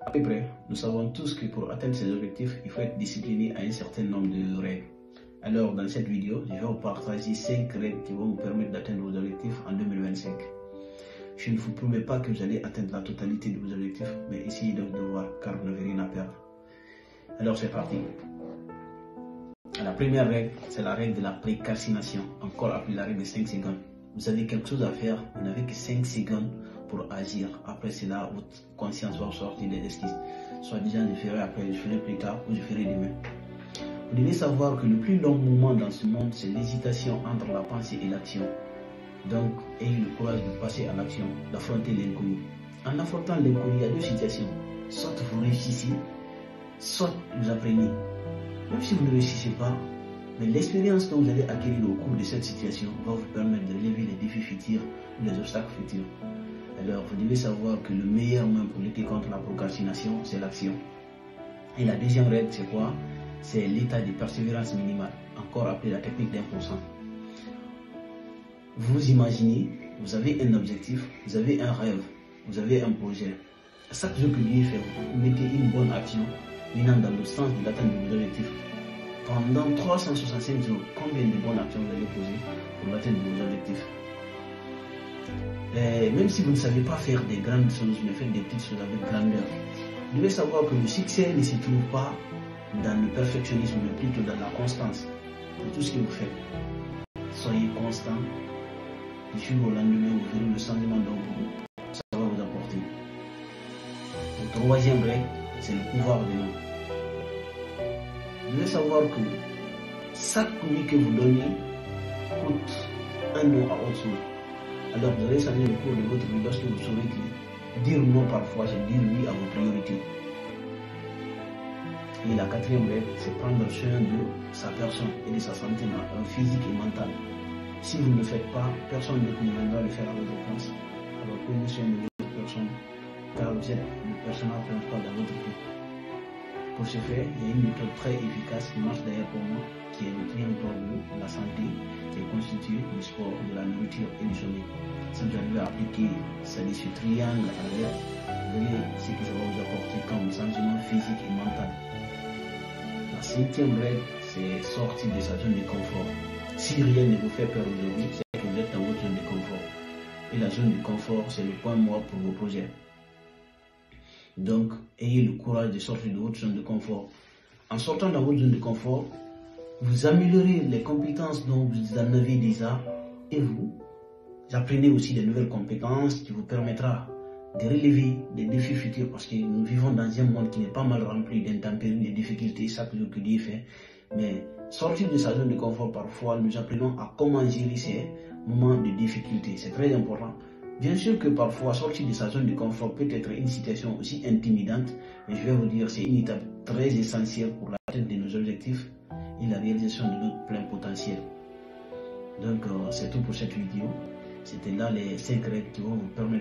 À peu près, nous savons tous que pour atteindre ces objectifs, il faut être discipliné à un certain nombre de règles. Alors, dans cette vidéo, je vais vous partager 5 règles qui vont vous permettre d'atteindre vos objectifs en 2025. Je ne vous promets pas que vous allez atteindre la totalité de vos objectifs, mais essayez donc de voir, car vous n'avez rien à perdre. Alors, c'est parti. La première règle, c'est la règle de la précastination, encore appelée la règle de 5 secondes. Vous avez quelque chose à faire, vous n'avez que 5 secondes pour agir. Après cela, votre conscience va sortir des excuses. Soit disant, je ferai après, je ferai plus tard ou je ferai demain. Vous devez savoir que le plus long moment dans ce monde, c'est l'hésitation entre la pensée et l'action. Donc, ayez le courage de passer à l'action, d'affronter l'inconnu. En affrontant l'inconnu, il y a deux situations. Soit vous réussissez, soit vous apprenez. Même si vous ne réussissez pas, mais l'expérience que vous allez acquérir au cours de cette situation va vous permettre de relever les défis futurs ou les obstacles futurs. Alors, vous devez savoir que le meilleur moyen pour lutter contre la procrastination, c'est l'action. Et la deuxième règle, c'est quoi? C'est l'état de persévérance minimale, encore appelé la technique d'1%. Vous imaginez, vous avez un objectif, vous avez un rêve, vous avez un projet. Chaque jour que Dieu fait, vous mettez une bonne action menant dans le sens de l'atteinte de vos objectifs. Pendant 365 jours, combien de bonnes actions vous allez poser pour l'atteinte de vos objectifs? Même si vous ne savez pas faire des grandes choses, mais faites des petites choses avec grandeur. Vous devez savoir que le succès ne se trouve pas dans le perfectionnisme, mais plutôt dans la constance de tout ce que vous faites. Soyez constant. Du jour au lendemain, vous verrez le sentiment dont ça va vous apporter. La troisième règle, c'est le pouvoir de l'eau. Vous devez savoir que chaque nuit que vous donnez coûte un nom à autre chose. Alors vous allez changer le cours de votre vie lorsque vous saurez que dire non parfois, c'est dire oui à vos priorités. Et la quatrième règle, c'est prendre soin de sa personne et de sa santé physique et mentale. Si vous ne le faites pas, personne d'autre ne viendra le faire à votre place. Alors prenez soin de votre personne, car vous êtes le personnage principal dans votre vie. Pour ce faire, il y a une méthode très efficace qui marche d'ailleurs pour moi, qui est le triangle de la santé, qui est constitué du sport, de la nourriture et du sommeil. Si vous arrivez à appliquer ce triangle à l'air, vous verrez ce que ça va vous apporter comme changement physique et mental. La cinquième règle, c'est sortir de sa zone de confort. Si rien ne vous fait peur aujourd'hui, c'est que vous êtes dans votre zone de confort. Et la zone de confort, c'est le point mort pour vos projets. Donc, ayez le courage de sortir de votre zone de confort. En sortant dans votre zone de confort, vous améliorez les compétences dont vous en avez déjà et vous apprenez aussi de nouvelles compétences qui vous permettra de relever des défis futurs parce que nous vivons dans un monde qui n'est pas mal rempli d'intempéries, de difficultés chaque jour que Dieu fait. Mais sortir de sa zone de confort, parfois, nous apprenons à comment gérer ces moments de difficulté. C'est très important. Bien sûr que parfois, sortir de sa zone de confort peut être une situation aussi intimidante, mais je vais vous dire, c'est une étape très essentielle pour l'atteinte de nos objectifs et la réalisation de notre plein potentiel. Donc, c'est tout pour cette vidéo. C'était là les 5 règles qui vont vous permettre